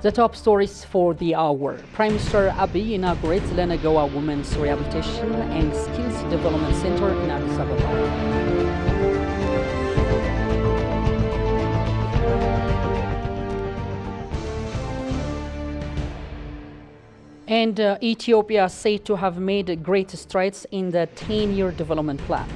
The top stories for the hour. Prime Minister Abiy inaugurates Lenagoa Women's Rehabilitation and Skills Development Center in Addis Ababa. And Ethiopia said to have made great strides in the 10-year development plan.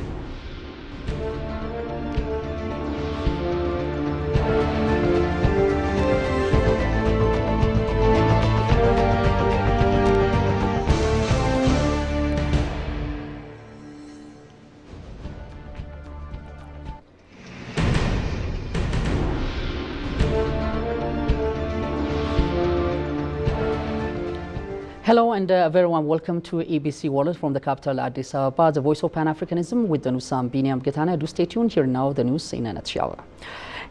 Hello and very warm welcome to ABC World from the capital Addis Ababa, the voice of Pan-Africanism with the news. I'm Biniam Getana. Do stay tuned. Here now the news in a nutshell.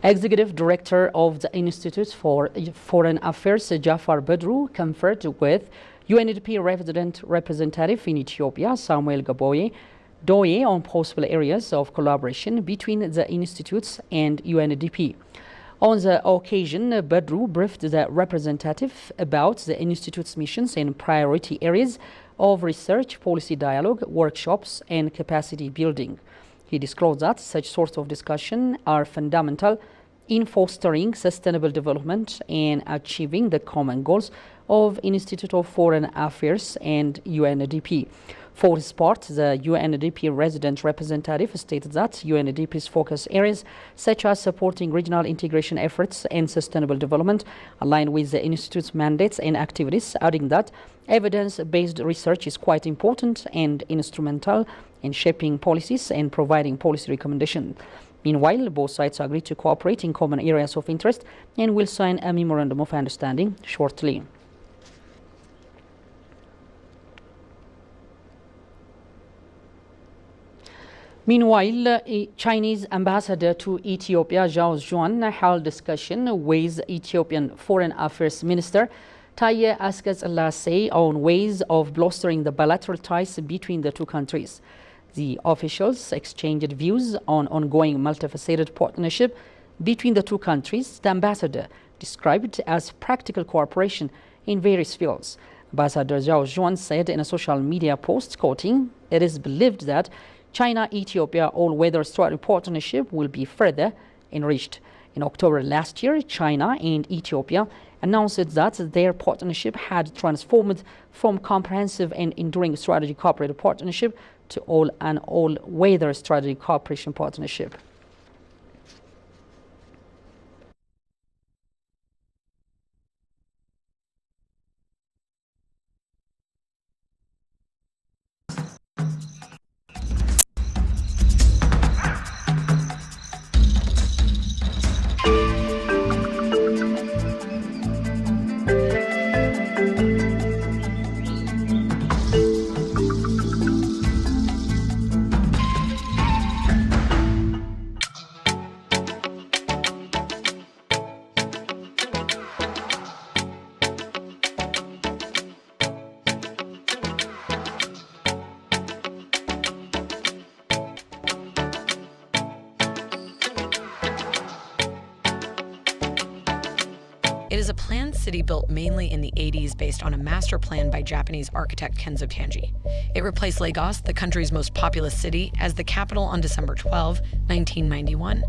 Executive Director of the Institute for Foreign Affairs, Jafar Badru, conferred with UNDP representative in Ethiopia, Samuel Doye, on possible areas of collaboration between the institutes and UNDP. On the occasion, Badru briefed the representative about the Institute's missions and priority areas of research, policy dialogue, workshops, and capacity building. He disclosed that such sorts of discussion are fundamental in fostering sustainable development and achieving the common goals of Institute of Foreign Affairs and UNDP. For his part, the UNDP resident representative stated that UNDP's focus areas, such as supporting regional integration efforts and sustainable development, align with the Institute's mandates and activities, adding that evidence-based research is quite important and instrumental in shaping policies and providing policy recommendations. Meanwhile, both sides agreed to cooperate in common areas of interest and will sign a memorandum of understanding shortly. Meanwhile, Chinese ambassador to Ethiopia, Zhao Zhuan, held discussion with Ethiopian Foreign Affairs Minister Taye Asqelassie on ways of bolstering the bilateral ties between the two countries. The officials exchanged views on ongoing multifaceted partnership between the two countries. The ambassador described as practical cooperation in various fields. Ambassador Zhao Zhuan said in a social media post, quoting, "It is believed that China-Ethiopia all-weather strategic partnership will be further enriched." In October last year, China and Ethiopia announced that their partnership had transformed from comprehensive and enduring strategic cooperative partnership to an all-weather strategic cooperation partnership. It is a planned city built mainly in the 80s based on a master plan by Japanese architect Kenzo Tange. It replaced Lagos, the country's most populous city, as the capital on December 12, 1991.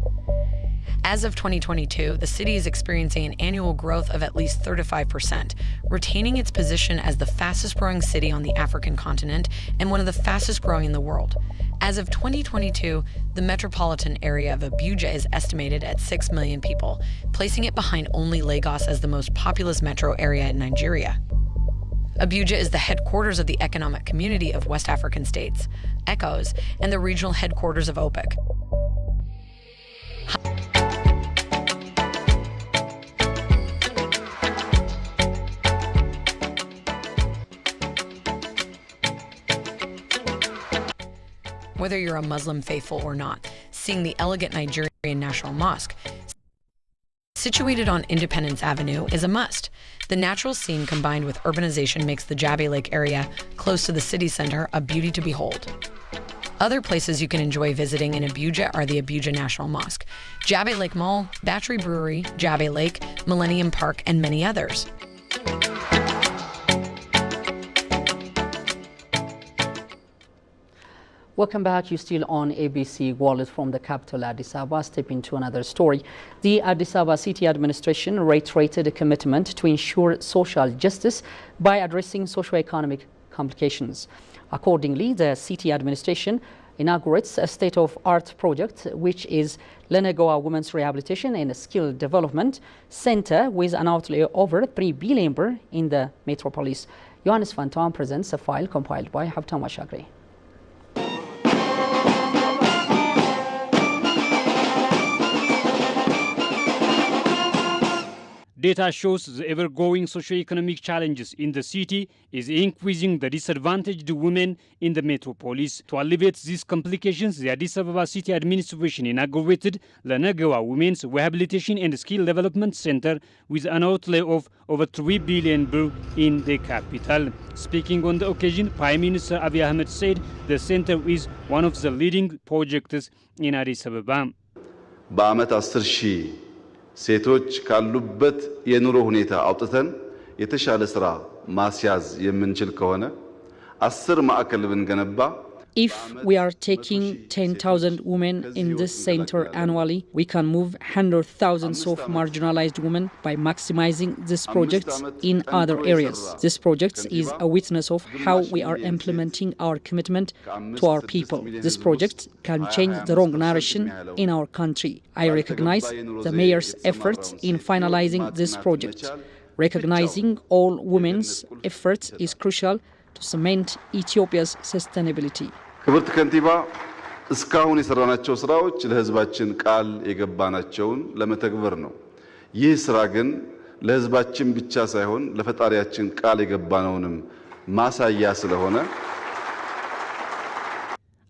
As of 2022, the city is experiencing an annual growth of at least 35%, retaining its position as the fastest-growing city on the African continent and one of the fastest-growing in the world. As of 2022, the metropolitan area of Abuja is estimated at 6 million people, placing it behind only Lagos as the most populous metro area in Nigeria. Abuja is the headquarters of the Economic Community of West African States, ECOWAS, and the regional headquarters of OPEC. Whether you're a Muslim faithful or not, seeing the elegant Nigerian National Mosque, situated on Independence Avenue, is a must. The natural scene combined with urbanization makes the Jabe Lake area, close to the city center, a beauty to behold. Other places you can enjoy visiting in Abuja are the Abuja National Mosque, Jabe Lake Mall, Battery Brewery, Jabe Lake, Millennium Park, and many others. Welcome back. You're still on ABC World from the capital Addis Ababa. Step into another story. The Addis Ababa City Administration reiterated a commitment to ensure social justice by addressing socio-economic complications. Accordingly, the City Administration inaugurates a state-of-art project, which is Lenegoa Women's Rehabilitation and Skill Development Center, with an outlay of over 3 billion birr in the metropolis. Johannes Fantoan presents a file compiled by Habtam Ashagri. Data shows the ever-growing socio-economic challenges in the city is increasing the disadvantaged women in the metropolis. To alleviate these complications, the Addis Ababa City Administration inaugurated Lenegoa Women's Rehabilitation and Skill Development Center with an outlay of over 3 billion birr in the capital. Speaking on the occasion, Prime Minister Abiy Ahmed said the center is one of the leading projects in Addis Ababa. በአመት 10,000 ሴቶች ካሉበት የኑሮ ሁኔታ አውጥተን የተሻለ ስራ ማስያዝ የምንችል ከሆነ 10 ማዕከል ብንገነባ If we are taking 10,000 women in this center annually, we can move hundreds of thousands of marginalized women by maximizing this project in other areas. This project is a witness of how we are implementing our commitment to our people. This project can change the wrong narration in our country. I recognize the mayor's efforts in finalizing this project. Recognizing all women's efforts is crucial to cement Ethiopia's sustainability. ክብርት ከንቲባ እስካሁን የሰራናቸው ስራዎች ለህዝባችን ቃል የገባናቸውን ለመተግበር ነው። ይህ ስራ ግን ለህዝባችን ብቻ ሳይሆን ለፈጣሪያችን ቃል የገባነውንም ማሳያ ስለሆነ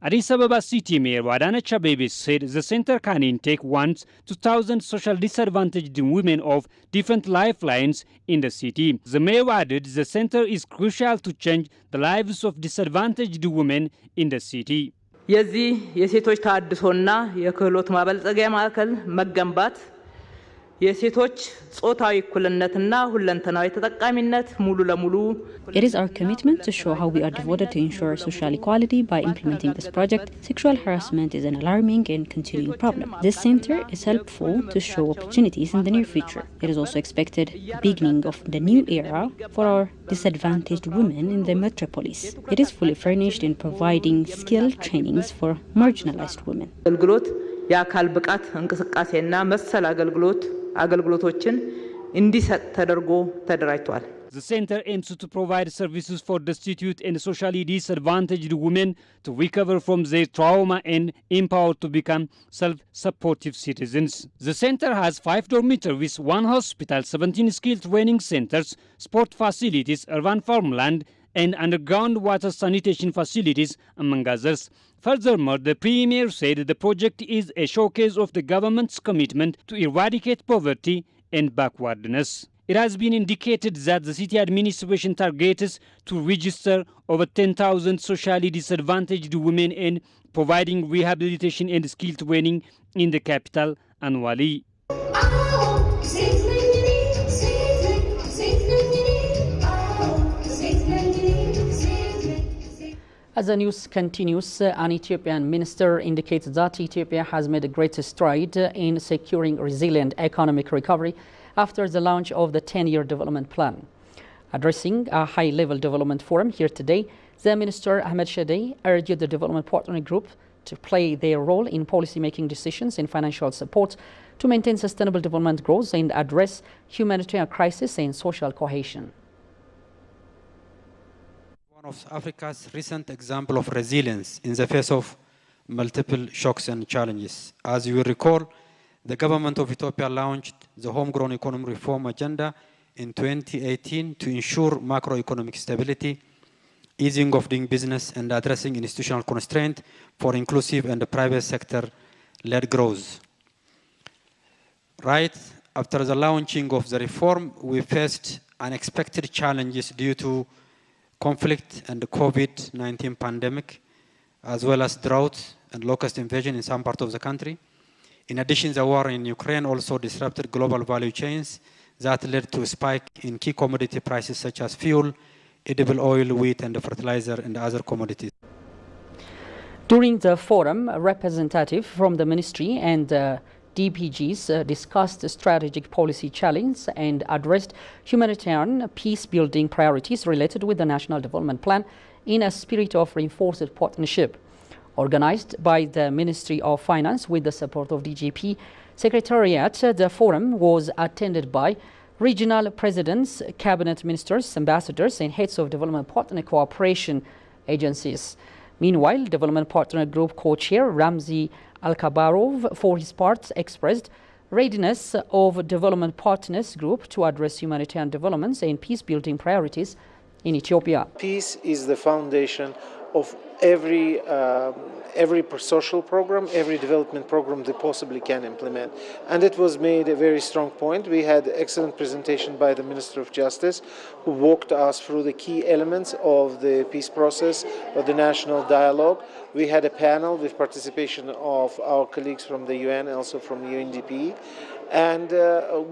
Addis Ababa City Mayor Adanech Abeebe said the center can intake 1,000 social disadvantaged women of different lifelines in the city. The mayor added the center is crucial to change the lives of disadvantaged women in the city. የዚህ የሴቶች ተሃድሶና የክህሎት ማበልጸጊያ ማዕከል መገንባት የሴቶች ጾታዊ እኩልነትና ሁለንተናዊ ተጠቃሚነት ሙሉ ለሙሉ It is our commitment to show how we are devoted to ensure social equality by implementing this project. Sexual harassment is an alarming and continuing problem. This center is helpful to show opportunities in the near future. It is also expected the beginning of the new era for our disadvantaged women in the metropolis. It is fully furnished in providing skill trainings for marginalized women. አገልግሎት የአካል ብቃት እንቅስቃሴና መሰል አገልግሎቶችን እንዲሰጥ ተደርጎ ተደራጅቷል። The center aims to provide services for destitute and socially disadvantaged women to recover from their trauma and empower to become self-supportive citizens. The center has 5 dormitories with 1 hospital, 17 skill training centers, sport facilities, urban farmland, and underground water sanitation facilities, among others. Furthermore, the Premier said the project is a showcase of the government's commitment to eradicate poverty and backwardness. It has been indicated that the city administration targets to register over 10,000 socially disadvantaged women and providing rehabilitation and skill training in the capital annually. As the news continues, an Ethiopian minister indicates that Ethiopia has made a great stride in securing resilient economic recovery after the launch of the 10-year development plan. Addressing a high-level development forum here today, the minister Ahmed Shideh urged the development partner group to play their role in policy-making decisions and financial support to maintain sustainable development growth and address humanitarian crisis and social cohesion. One of Africa's recent example of resilience in the face of multiple shocks and challenges. As you will recall, the government of Ethiopia launched the Homegrown Economy Reform Agenda in 2018 to ensure macroeconomic stability, easing of doing business, and addressing institutional constraint for inclusive and private sector-led growth. Right after the launching of the reform, we faced unexpected challenges due to conflict and the COVID-19 pandemic, as well as drought and locust invasion in some parts of the country. In addition, the war in Ukraine also disrupted global value chains that led to a spike in key commodity prices such as fuel, edible oil, wheat, and fertilizer, and other commodities. During the forum, a representative from the ministry and DPGs discussed strategic policy challenges and addressed humanitarian peace-building priorities related with the National Development Plan in a spirit of reinforced partnership. Organized by the Ministry of Finance with the support of DGP Secretariat, the forum was attended by regional presidents, cabinet ministers, ambassadors, and heads of development partner cooperation agencies. Meanwhile, Development Partner Group co-chair Ramzi Al-Kabarov, for his part, expressed readiness of Development Partners Group to address humanitarian developments and peace-building priorities in Ethiopia. Peace is the foundation of every social program, every development program they possibly can implement. And it was made a very strong point. We had excellent presentation by the Minister of Justice, who walked us through the key elements of the peace process, of the national dialogue. We had a panel with participation of our colleagues from the UN, also from UNDP. And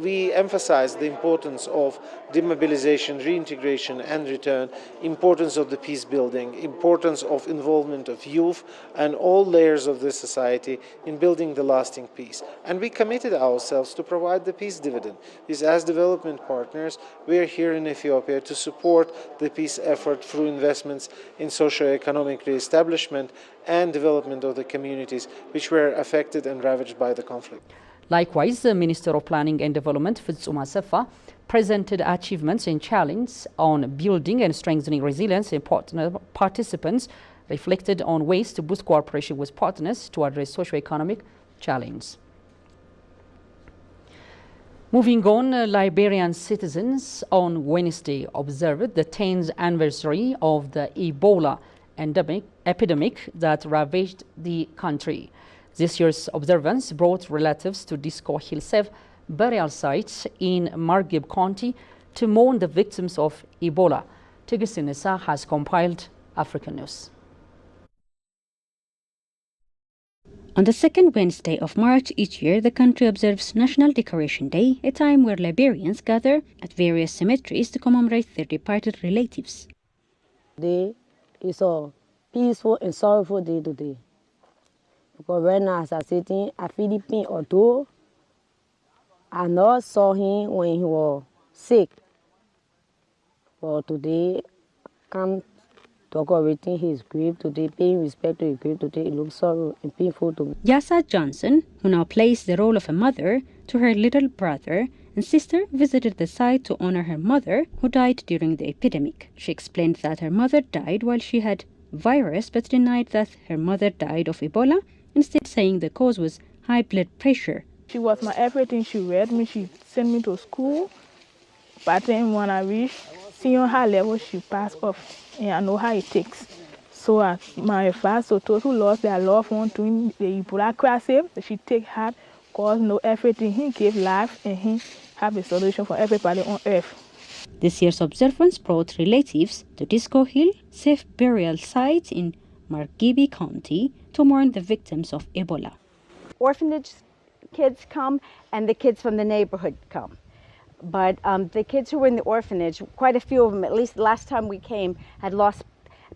we emphasized the importance of demobilization, reintegration and return, importance of the peace building, importance of involvement of youth and all layers of this society in building the lasting peace. And we committed ourselves to provide the peace dividend. Because as development partners, we are here in Ethiopia to support the peace effort through investments in socio-economic re-establishment and development of the communities which were affected and ravaged by the conflict. Likewise, the Minister of Planning and Development, Fitsum Asefa, presented achievements and challenges on building and strengthening resilience, and participants reflected on ways to boost cooperation with partners to address socio-economic challenges. Moving on, Liberian citizens on Wednesday observed the 10th anniversary of the Ebola epidemic that ravaged the country. This year's observance brought relatives to Disco Hill Safe burial site in Margib County to mourn the victims of Ebola. Tigis Inessa has compiled African News. On the second Wednesday of March each year, the country observes National Decoration Day, a time where Liberians gather at various cemeteries to commemorate their departed relatives. Today is a peaceful and sorrowful day today. Because when I was sitting at Philippine or two, I not saw him when he was sick. But today, come decorating his grave today, paying respect to his grave today, it looks sorrow and painful to me. Yasa Johnson, who now plays the role of a mother to her little brother and sister, visited the site to honor her mother who died during the epidemic. She explained that her mother died while she had virus, but denied that her mother died of Ebola, instead saying the cause was high blood pressure. She was my everything. She read me, she sent me to school. But then when I reached senior high level, she passed off, and I know how it takes. So my advice to those who lost their loved one during the Ebola crisis, she take heart, because know everything. He gave life and he have a solution for everybody on earth. This year's observance brought relatives to Disco Hill Safe burial site in Margibi County to mourn the victims of Ebola. Orphanage kids come and the kids from the neighborhood come. But the kids who were in the orphanage, quite a few of them, at least the last time we came, had lost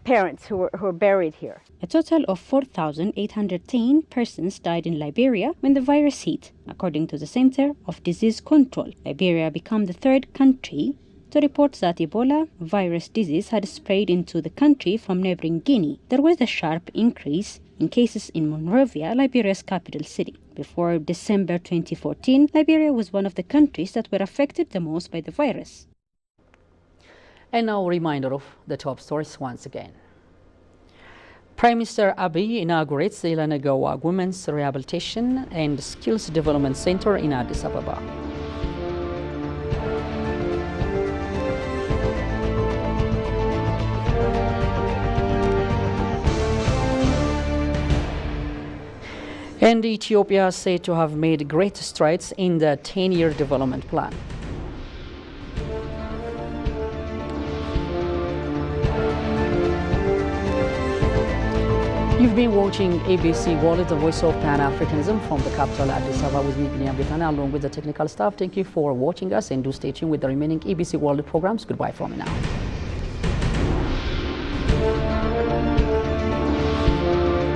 parents who were buried here. A total of 4,810 persons died in Liberia when the virus hit, according to the Center of Disease Control. Liberia became the third country to report that Ebola virus disease had spread into the country from neighboring Guinea. There was a sharp increase in cases in Monrovia, Liberia's capital city. Before December 2014, Liberia was one of the countries that were affected the most by the virus. And now a reminder of the top stories once again. Prime Minister Abiy inaugurates the Ilanagawa Women's Rehabilitation and Skills Development Center in Addis Ababa. And Ethiopia is said to have made great strides in the 10-year development plan. You've been watching ABC World, the voice of Pan-Africanism from the capital Addis Ababa with me, Biniam Getane, along with the technical staff. Thank you for watching us and do stay tuned with the remaining ABC World programs. Goodbye from now.